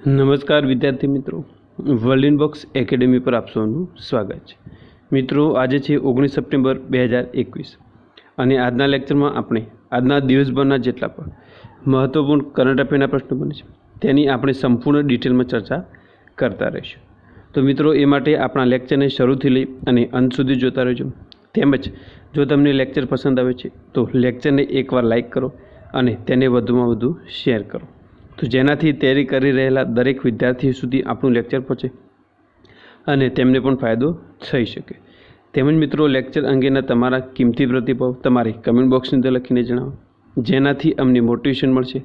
નમસ્કાર વિદ્યાર્થી મિત્રો, વર્લ્ડ ઇનબોક્સ એકેડેમી પર આપ સૌનું સ્વાગત છે। મિત્રો, આજે છે 19 સપ્ટેમ્બર 2021 અને આજના લેક્ચરમાં આપણે આજના દિવસભરના જેટલા પણ મહત્વપૂર્ણ કરંટ અફેરના પ્રશ્નો બને છે તેની આપણે સંપૂર્ણ ડિટેલમાં ચર્ચા કરતા રહીશું। તો મિત્રો, એ માટે આપણા લેક્ચરને શરૂથી લઈ અને અંત સુધી જોતા રહેજો। તેમજ જો તમને લેક્ચર પસંદ આવે છે તો લેક્ચરને એકવાર લાઇક કરો અને તેને વધુમાં વધુ શેર કરો, તો જેનાથી તૈયારી કરી રહેલા દરેક વિદ્યાર્થીઓ સુધી આપણું લેક્ચર પહોંચે અને તેમને પણ ફાયદો થઈ શકે। તેમજ મિત્રો, લેક્ચર અંગેના તમારા કિંમતી પ્રતિભાવ તમારે કમેન્ટ બોક્સની અંદર લખીને જણાવો, જેનાથી અમને મોટિવેશન મળશે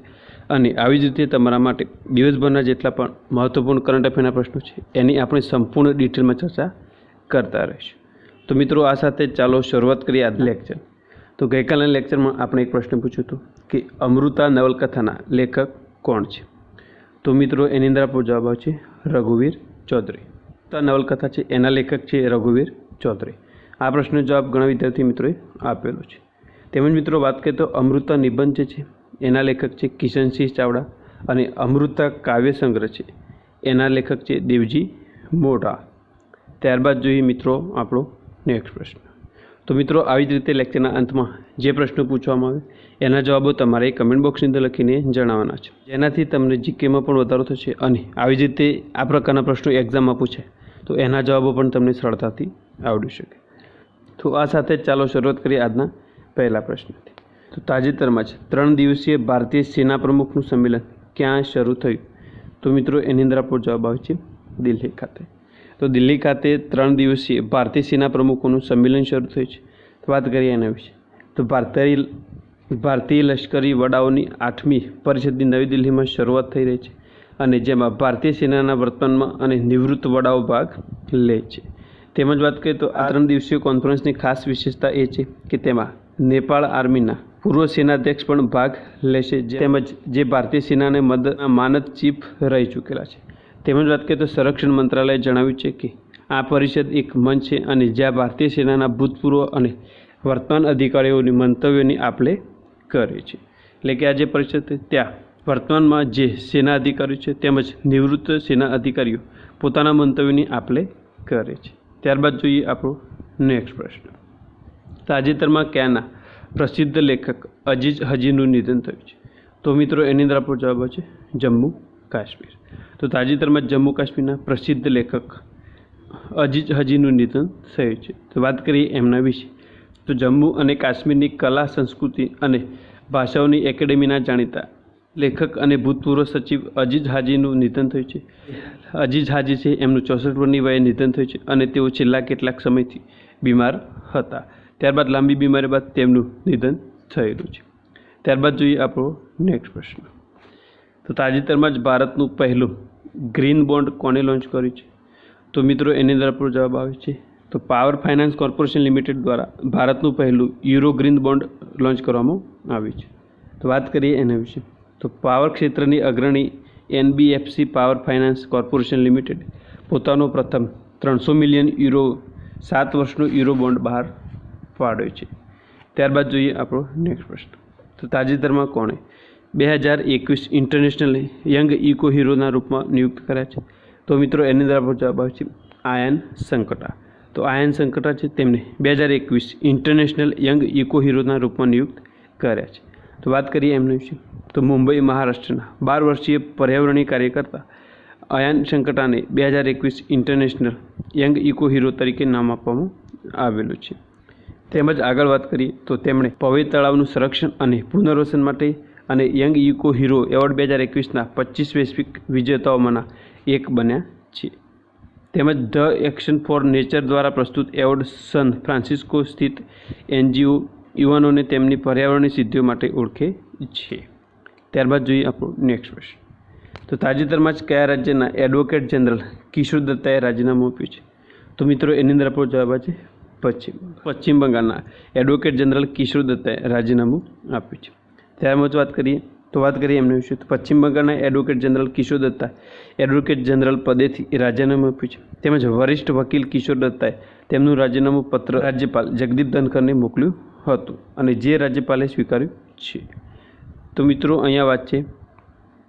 અને આવી જ રીતે તમારા માટે દિવસભરના જેટલા પણ મહત્વપૂર્ણ કરંટ અફેરના પ્રશ્નો છે એની આપણે સંપૂર્ણ ડિટેલમાં ચર્ચા કરતા રહીશું। તો મિત્રો, આ સાથે ચાલો શરૂઆત કરીએ આજના લેક્ચર। તો ગઈકાલના લેક્ચરમાં આપણે એક પ્રશ્ન પૂછ્યો હતો કે અમૃતા નવલકથાના લેખક કોણ છે? તો મિત્રો, એની અંદર આપણો જવાબ આવશે રઘુવીર ચૌધરી। તો આ નવલકથા છે એના લેખક છે રઘુવીર ચૌધરી। આ પ્રશ્નનો જવાબ ઘણા વિદ્યાર્થી મિત્રોએ આપેલો છે। તેમજ મિત્રો, વાત કરીએ તો અમૃતા નિબંધ જે છે એના લેખક છે કિશનસિંહ ચાવડા અને અમૃતા કાવ્ય સંગ્રહ છે એના લેખક છે દેવજી મોઢા। ત્યારબાદ જોઈએ મિત્રો આપણો નેક્સ્ટ પ્રશ્ન। તો મિત્રો, આવી જ રીતે લેક્ચરના અંતમાં જે પ્રશ્નો પૂછવામાં આવે એના જવાબો તમારે કમેન્ટ બોક્સની અંદર લખીને જણાવવાના છે, જેનાથી તમને જીકેમાં પણ વધારો થશે અને આવી જ રીતે આ પ્રકારના પ્રશ્નો એક્ઝામમાં પૂછે તો એના જવાબો પણ તમને સરળતાથી આવડી શકે। તો આ સાથે જ ચાલો શરૂઆત કરીએ આજના પહેલા પ્રશ્નથી। તો તાજેતરમાં જ 3 દિવસીય ભારતીય સેના પ્રમુખનું સંમેલન ક્યાં શરૂ થયું? તો મિત્રો, એની અંદર આપણો જવાબ આવે છે દિલ્હી ખાતે। તો દિલ્હી ખાતે 3 દિવસીય ભારતીય સેના પ્રમુખોનું સંમેલન શરૂ થયું છે। તો વાત કરીએ એના વિશે। તો ભારતીય લશ્કરી વડાઓની 8મી પરિષદની નવી દિલ્હીમાં શરૂઆત થઈ રહી છે અને જેમાં ભારતીય સેનાના વર્તમાનમાં અને નિવૃત્ત વડાઓ ભાગ લે છે। તેમજ વાત કરીએ તો આ 3 દિવસીય કોન્ફરન્સની ખાસ વિશેષતા એ છે કે તેમાં નેપાળ આર્મીના પૂર્વ સેનાધ્યક્ષ પણ ભાગ લેશે, તેમજ જે ભારતીય સેનાને મદદના માનદ ચીફ રહી ચૂકેલા છે। તેમજ વાત કરીએ તો સંરક્ષણ મંત્રાલયે જણાવ્યું છે કે આ પરિષદ એક મંચ છે અને જ્યાં ભારતીય સેનાના ભૂતપૂર્વ અને વર્તમાન અધિકારીઓની મંતવ્યોની આપલે કરે છે। એટલે કે આ જે પરિષદ ત્યાં વર્તમાનમાં જે સેના અધિકારીઓ છે તેમજ નિવૃત્ત સેના અધિકારીઓ પોતાના મંતવ્યોની આપલે કરે છે। ત્યારબાદ જોઈએ આપણો નેક્સ્ટ પ્રશ્ન। તાજેતરમાં ક્યાંના પ્રસિદ્ધ લેખક અજીઝ હજીનું નિધન થયું છે? તો મિત્રો, એની અંદર આપણો જવાબ છે જમ્મુ કાશ્મીર। તો તાજેતરમાં જમ્મુ કાશ્મીરના પ્રસિદ્ધ લેખક અજીઝ હજીનું નિધન થયું છે। તો વાત કરીએ એમના વિશે। તો જમ્મુ અને કાશ્મીરની કલા, સંસ્કૃતિ અને ભાષાઓની એકેડેમીના જાણીતા લેખક અને ભૂતપૂર્વ સચિવ અજીઝ હાજીનું નિધન થયું છે। અજીઝ હાજી છે એમનું 64 વર્ષની વયે નિધન થયું છે અને તેઓ છેલ્લા કેટલાક સમયથી બીમાર હતા। ત્યારબાદ લાંબી બીમારી બાદ તેમનું નિધન થયેલું છે। ત્યારબાદ જોઈએ આપણો નેક્સ્ટ પ્રશ્ન। તો તાજેતરમાં જ ભારતનું પહેલું ગ્રીન બોન્ડ કોણે લોન્ચ કર્યું છે? તો મિત્રો, એની અંદર આપણો જવાબ આવે છે તો પાવર ફાઇનાન્સ કોર્પોરેશન લિમિટેડ દ્વારા ભારતનું પહેલું યુરો ગ્રીન બોન્ડ લોન્ચ કરવામાં આવ્યું છે। તો વાત કરીએ એના વિશે। તો પાવર ક્ષેત્રની અગ્રણી NBFC power finance corporation limited પોતાનો પ્રથમ 300 મિલિયન યુરો 7 વર્ષનો યુરો બોન્ડ બહાર પાડ્યો છે। ત્યારબાદ જોઈએ આપણો નેક્સ્ટ પ્રશ્ન। તો તાજેતરમાં કોણે 2021 ઇન્ટરનેશનલ યંગ ઇકો હીરોના રૂપમાં નિયુક્ત કર્યા છે? તો મિત્રો, એની અંદર આપણો જવાબ આવે છે આયન સંકટા। તો આયન સંકટા છે તેમને 2021 ઇન્ટરનેશનલ યંગ ઇકો હીરોના રૂપમાં નિયુક્ત કર્યા છે। તો વાત કરીએ એમના વિશે। તો મુંબઈ, મહારાષ્ટ્રના 12 વર્ષીય પર્યાવરણીય કાર્યકર્તા આયન સંકટાને 2021 ઇન્ટરનેશનલ યંગ ઇકો હીરો તરીકે નામ આપવામાં આવેલું છે। તેમજ આગળ વાત કરીએ તો તેમણે પવઈ તળાવનું સંરક્ષણ અને પુનર્વસન માટે અને યંગ ઇકો હીરો એવોર્ડ 2021ના 25 વૈશ્વિક વિજેતાઓમાંના એક બન્યા છે। તેમજ ધ એક્શન ફોર નેચર દ્વારા પ્રસ્તુત એવોર્ડ સન ફ્રાન્સિસ્કો સ્થિત એનજીઓ યુવાનોને તેમની પર્યાવરણીય સિદ્ધિઓ માટે ઓળખે છે। ત્યારબાદ જોઈએ આપણો નેક્સ્ટ પ્રશ્ન। તો તાજેતરમાં જ કયા રાજ્યના એડવોકેટ જનરલ કિશોર દત્તાએ રાજીનામું આપ્યું છે? તો મિત્રો, એની અંદર આપણો જવાબ છે પશ્ચિમ બંગાળના એડવોકેટ જનરલ કિશોર દત્તાએ રાજીનામું આપ્યું છે। ત્યારબાદ વાત કરીએ એમના વિશે। તો પશ્ચિમ બંગાળના એડવોકેટ જનરલ કિશોર દત્તા એડવોકેટ જનરલ પદેથી રાજીનામું આપ્યું છે। તેમજ વરિષ્ઠ વકીલ કિશોર દત્તાએ તેમનું રાજીનામું પત્ર રાજ્યપાલ જગદીપ ધનખરને મોકલ્યું હતું અને જે રાજ્યપાલે સ્વીકાર્યું છે। તો મિત્રો, અહીંયા વાત છે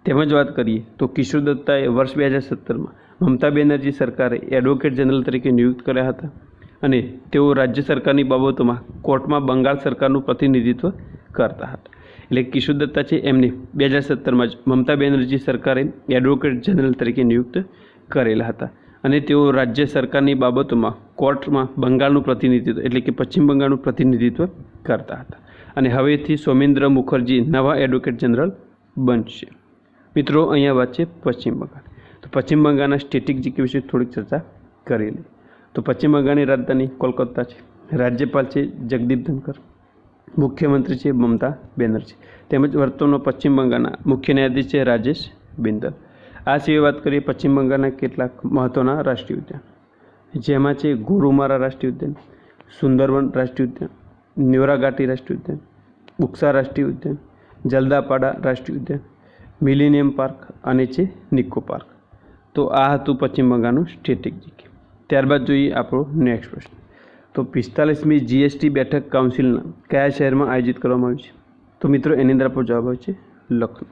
તેમજ વાત કરીએ તો કિશોર દત્તાએ વર્ષ 2017માં મમતા બેનર્જી સરકારે એડવોકેટ જનરલ તરીકે નિયુક્ત કર્યા હતા અને તેઓ રાજ્ય સરકારની બાબતોમાં કોર્ટમાં બંગાળ સરકારનું પ્રતિનિધિત્વ કરતા હતા. એટલે કિશોર દત્તા છે એમને 2017માં જ મમતા બેનર્જી સરકારે એડવોકેટ જનરલ તરીકે નિયુક્ત કરેલા હતા અને તેઓ રાજ્ય સરકારની બાબતોમાં કોર્ટમાં બંગાળનું પ્રતિનિધિત્વ એટલે કે પશ્ચિમ બંગાળનું પ્રતિનિધિત્વ કરતા હતા અને હવેથી સૌમેન્દ્ર મુખર્જી નવા એડવોકેટ જનરલ બનશે. મિત્રો, અહીંયા વાત છે પશ્ચિમ બંગાળ. તો પશ્ચિમ બંગાળના સ્ટેટિક જીકે વિશે થોડીક ચર્ચા કરી લઈએ. તો પશ્ચિમ બંગાળની રાજધાની કોલકાતા છે. રાજ્યપાલ છે જગદીપ ધનકર. મુખ્યમંત્રી છે મમતા બેનર્જી. તેમજ વર્તમાનમાં પશ્ચિમ બંગાળના મુખ્ય ન્યાયાધીશ છે રાજેશ બિંદલ. આ સિવાય વાત કરીએ પશ્ચિમ બંગાળના કેટલાક મહત્ત્વના રાષ્ટ્રીય ઉદ્યાન, જેમાં છે ગોરુમારા રાષ્ટ્રીય ઉદ્યાન, સુંદરવન રાષ્ટ્રીય ઉદ્યાન, ન્યોરાગાટી રાષ્ટ્રીય ઉદ્યાન, બુક્સા રાષ્ટ્રીય ઉદ્યાન, જલદાપાડા રાષ્ટ્રીય ઉદ્યાન, મિલેનિયમ પાર્ક અને છે નિકો પાર્ક. તો આ હતું પશ્ચિમ બંગાળનું સ્ટેટિક જીકે. ત્યારબાદ જોઈએ આપણો નેક્સ્ટ પ્રશ્ન. તો 45મી જીએસટી બેઠક કાઉન્સિલના કયા શહેરમાં આયોજિત કરવામાં આવી છે? તો મિત્રો, એની અંદર આપણો જવાબ આવે છે લખનઉ.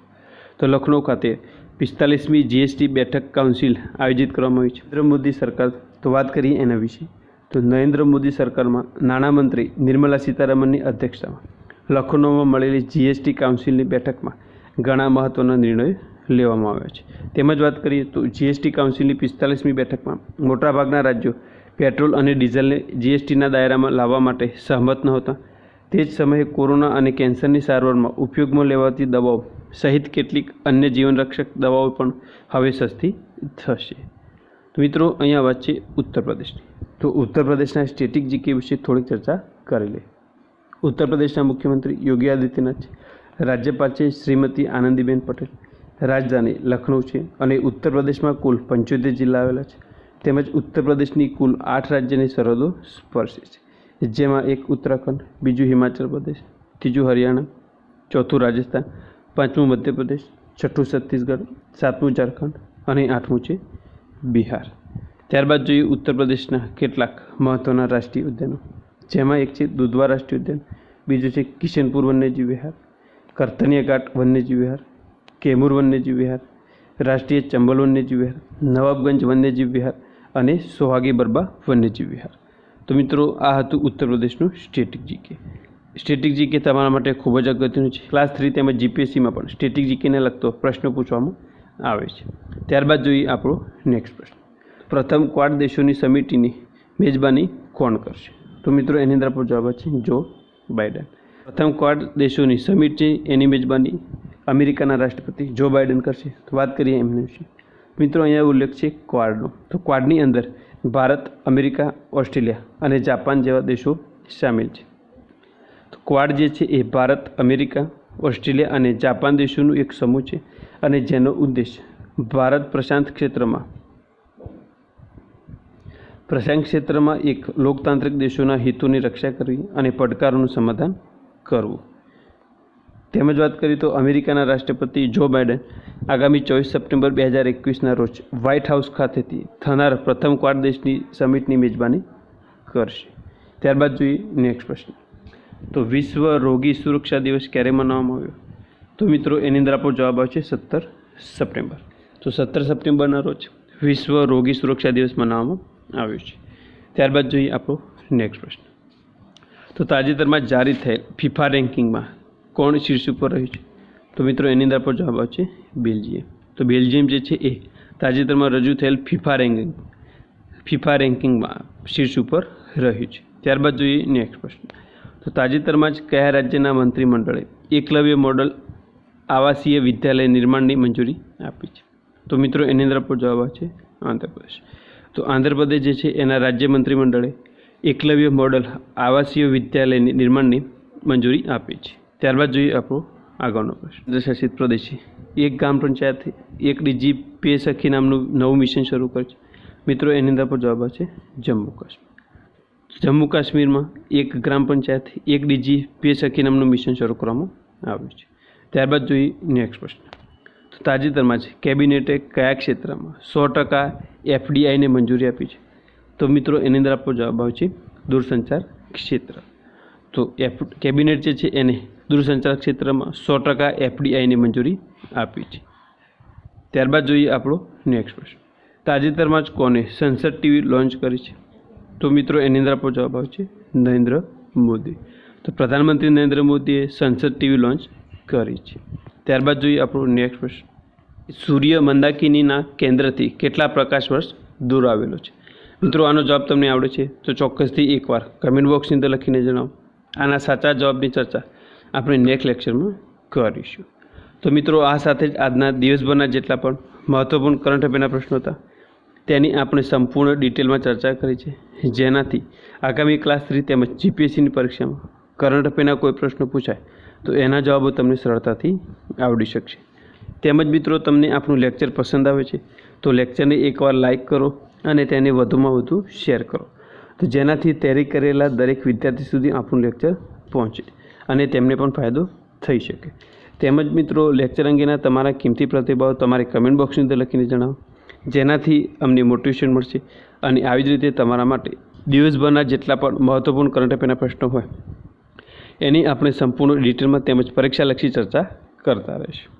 તો લખનઉ ખાતે 45મી જીએસટી બેઠક કાઉન્સિલ આયોજિત કરવામાં આવી છે. નરેન્દ્ર મોદી સરકાર, તો વાત કરીએ એના વિશે. તો નરેન્દ્ર મોદી સરકારમાં નાણામંત્રી નિર્મલા સીતારામનની અધ્યક્ષતામાં લખનૌમાં મળેલી જીએસટી કાઉન્સિલની બેઠકમાં ઘણા મહત્ત્વના નિર્ણયો લેવામાં આવ્યા છે. તેમજ વાત કરીએ તો જીએસટી કાઉન્સિલની 45મી બેઠકમાં મોટાભાગના રાજ્યો પેટ્રોલ અને ડીઝલને જીએસટીના દાયરામાં લાવવા માટે સહમત નહોતા. તે જ સમયે કોરોના અને કેન્સરની સારવારમાં ઉપયોગમાં લેવાતી દવાઓ સહિત કેટલીક અન્ય જીવનરક્ષક દવાઓ પણ હવે સસ્તી થશે. તો મિત્રો, અહીંયા વાત છે ઉત્તર પ્રદેશની. તો ઉત્તર પ્રદેશના સ્ટેટિક જીકે વિશે થોડીક ચર્ચા કરી લઈએ. ઉત્તર પ્રદેશના મુખ્યમંત્રી યોગી આદિત્યનાથ છે. રાજ્યપાલ છે શ્રીમતી આનંદીબેન પટેલ. રાજધાની લખનઉ છે અને ઉત્તર પ્રદેશમાં કુલ 75 જિલ્લા આવેલા છે. તેમજ ઉત્તર પ્રદેશની કુલ 8 રાજ્યની સરહદો સ્પર્શે છે, જેમાં એક ઉત્તરાખંડ, બીજું હિમાચલ પ્રદેશ, ત્રીજું હરિયાણા, ચોથું રાજસ્થાન, પાંચમું મધ્યપ્રદેશ, છઠ્ઠું છત્તીસગઢ, સાતમું ઝારખંડ અને આઠમું છે બિહાર. ત્યારબાદ જોઈએ ઉત્તર પ્રદેશના કેટલાક મહત્ત્વના રાષ્ટ્રીય ઉદ્યાનો, જેમાં એક છે દુધવા રાષ્ટ્રીય ઉદ્યાન, બીજું છે કિશનપુર વન્યજીવ વિહાર, કરતનિયા ઘાટ વન્યજીવ વિહાર, કેમૂર વન્યજીવ વિહાર, રાષ્ટ્રીય ચંબલ વન્યજીવ વિહાર, નવાબગંજ વન્યજીવ વિહાર અને સોહાગી બરબા વન્યજીવ વિહાર. તો મિત્રો, આ હતું ઉત્તર પ્રદેશનું સ્ટેટિક જીકે. સ્ટેટિક જીકે તમારા માટે ખૂબ જ અગત્યનું છે. ક્લાસ 3 તેમજ જીપીએસસીમાં પણ સ્ટેટિક જીકેને લગતો પ્રશ્ન પૂછવામાં આવે છે. ત્યારબાદ જોઈએ આપણો નેક્સ્ટ પ્રશ્ન. પ્રથમ ક્વાડ દેશોની સમિતિની મેજબાની કોણ કરશે? તો મિત્રો, એની અંદર આપણો જવાબ છે જો બાઇડન. પ્રથમ ક્વાડ દેશોની સમિટ છે એની મેજબાની અમેરિકાના રાષ્ટ્રપતિ જો બાઇડન કરશે. તો વાત કરીએ એમના વિશે. મિત્રો, અહીંયા ઉલ્લેખ છે ક્વાડનો. તો ક્વાડની અંદર ભારત, અમેરિકા, ઓસ્ટ્રેલિયા અને જાપાન જેવા દેશો સામેલ છે. તો ક્વાડ જે છે એ ભારત, અમેરિકા, ઓસ્ટ્રેલિયા અને જાપાન દેશોનું એક સમૂહ છે અને જેનો ઉદ્દેશ ભારત પ્રશાંત ક્ષેત્રમાં એક લોકતાંત્રિક દેશોના હિતોની રક્ષા કરવી અને પડકારોનું સમાધાન કરવું. તેમજ વાત કરીએ તો અમેરિકાના રાષ્ટ્રપતિ જો બાઇડન આગામી 24 સપ્ટેમ્બર 2021ના રોજ વ્હાઇટ હાઉસ ખાતેથી થનાર પ્રથમ ક્વાડ દેશની સમિટની મેજબાની કરશે. ત્યારબાદ જોઈએ નેક્સ્ટ પ્રશ્ન. તો વિશ્વ રોગી સુરક્ષા દિવસ ક્યારે મનાવવામાં આવ્યો? તો મિત્રો, એની અંદર આપણો જવાબ આવશે 17 સપ્ટેમ્બર. તો 17 સપ્ટેમ્બરના રોજ વિશ્વ રોગી સુરક્ષા દિવસ મનાવવામાં આવ્યો છે. ત્યારબાદ જોઈએ આપણો નેક્સ્ટ પ્રશ્ન. તો તાજેતરમાં જારી થયેલ ફિફા રેન્કિંગમાં કોણ શીર્ષ ઉપર રહ્યું છે? તો મિત્રો, એની અંદર આપણો જવાબ આવશે બેલ્જિયમ. તો બેલ્જિયમ જે છે એ તાજેતરમાં રજૂ થયેલ ફિફા રેન્કિંગમાં શીર્ષ ઉપર રહ્યું છે. ત્યારબાદ જોઈએ નેક્સ્ટ પ્રશ્ન. તો તાજેતરમાં જ કયા રાજ્યના મંત્રીમંડળે એકલવ્ય મોડલ આવાસીય વિદ્યાલય નિર્માણની મંજૂરી આપી છે? તો મિત્રો, એની અંદર આપણો જવાબ આવશે આંધ્રપ્રદેશ. તો આંધ્રપ્રદેશ જે છે એના રાજ્ય મંત્રીમંડળે એકલવ્ય મોડલ આવાસીય વિદ્યાલયની નિર્માણની મંજૂરી આપી છે. ત્યારબાદ જોઈએ આપણો આગળનો પ્રશ્ન. કેન્દ્રશાસિત પ્રદેશ છે એક ગ્રામ પંચાયત એક ડીજી પે સખી નામનું નવું મિશન શરૂ કરે છે. મિત્રો, એની અંદર આપણો જવાબ આવશે જમ્મુ કાશ્મીર. જમ્મુ કાશ્મીરમાં એક ગ્રામ પંચાયત એક ડીજી પે સખી નામનું મિશન શરૂ કરવામાં આવ્યું છે. ત્યારબાદ જોઈએ નેક્સ્ટ પ્રશ્ન. તો તાજેતરમાં જ કેબિનેટે કયા ક્ષેત્રમાં 100% FDIને મંજૂરી આપી છે? તો મિત્રો, એની અંદર આપણો જવાબ આવશે દૂરસંચાર ક્ષેત્ર. તો કેબિનેટ જે છે એને દૂરસંચાર ક્ષેત્રમાં 100% FDIની મંજૂરી આપી છે. ત્યારબાદ જોઈએ આપણો નેક્સ્ટ પ્રશ્ન, તાજેતરમાં જ કોને સંસદ ટીવી લોન્ચ કરી છે? તો મિત્રો એની અંદર આપણો જવાબ આવે છે નરેન્દ્ર મોદી. તો પ્રધાનમંત્રી નરેન્દ્ર મોદીએ સંસદ ટીવી લોન્ચ કરી છે. ત્યારબાદ જોઈએ આપણો નેક્સ્ટ પ્રશ્ન, સૂર્ય મંદાકિનીના કેન્દ્રથી કેટલા પ્રકાશ વર્ષ દૂર આવેલો છે? મિત્રો આનો જવાબ તમને આવડે છે તો ચોક્કસથી એકવાર કમેન્ટ બોક્સની અંદર લખીને જણાવો. આના સાચા જવાબની ચર્ચા આપણે નેક્સ્ટ લેક્ચરમાં કરીશું. તો મિત્રો આ સાથે જ આજના દિવસભરના જેટલા પણ મહત્ત્વપૂર્ણ કરંટ અફેરના પ્રશ્નો હતા તેની આપણે સંપૂર્ણ ડિટેલમાં ચર્ચા કરી છે, જેનાથી આગામી ક્લાસ 3 તેમજ જીપીએસસીની પરીક્ષામાં કરંટ અફેરના કોઈ પ્રશ્નો પૂછાય તો એના જવાબો તમને સરળતાથી આવડી શકશે. તેમજ મિત્રો તમને આપણું લેક્ચર પસંદ આવે છે તો લેક્ચરને એકવાર લાઇક કરો અને તેને વધુમાં વધુ શેર કરો, તો જેનાથી તૈયારી કરેલા દરેક વિદ્યાર્થી સુધી આપણું લેક્ચર પહોંચે અને તેમને પણ ફાયદો થઈ શકે. તેમજ મિત્રો લેક્ચર અંગેના તમારા કિંમતી પ્રતિભાવ તમારે કમેન્ટ બોક્સની અંદર લખીને જણાવો, જેનાથી અમને મોટિવેશન મળશે અને આવી જ રીતે તમારા માટે દિવસભરના જેટલા પણ મહત્ત્વપૂર્ણ કરંટ અફેરના પ્રશ્નો હોય એની આપણે સંપૂર્ણ ડિટેલમાં તેમજ પરીક્ષાલક્ષી ચર્ચા કરતા રહીશું.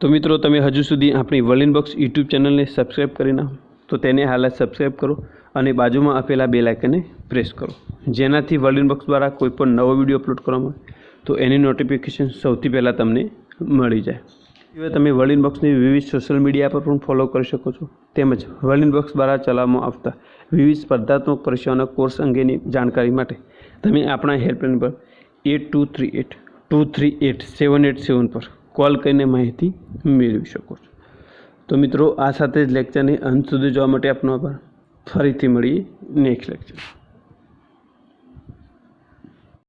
તો મિત્રો તમે હજુ સુધી આપણી વર્લ્ડ ઇનબોક્સ યુટ્યુબ ચેનલને સબસ્ક્રાઈબ કરી નાખો તો તેને હાલ સબસ્ક્રાઈબ કરો અને બાજુમાં આપેલા બેલ આઇકનને પ્રેસ કરો, જેનાથી વર્લ્ડ ઇનબોક્સ દ્વારા કોઈ પણ નવો વિડીયો અપલોડ કરવામાં આવે તો એની નોટિફિકેશન સૌથી પહેલાં તમને મળી જાય. હવે તમે વર્લ્ડ ઇનબોક્સની વિવિધ સોશિયલ મીડિયા પર પણ ફોલો કરી શકો છો. તેમજ વર્લ્ડ ઇનબોક્સ દ્વારા ચલાવવામાં આવતા વિવિધ સ્પર્ધાત્મક પરીક્ષાઓના કોર્સ અંગેની જાણકારી માટે તમે આપણા હેલ્પલાઇન નંબર 8238238787 પર કોલ કરીને માહિતી મેળવી શકો છો. તો મિત્રો આ સાથે જ લેક્ચરને અંત સુધી જોવા માટે આપનો આભાર. ફરીથી મળીએ નેક્સ્ટ લેક્ચર.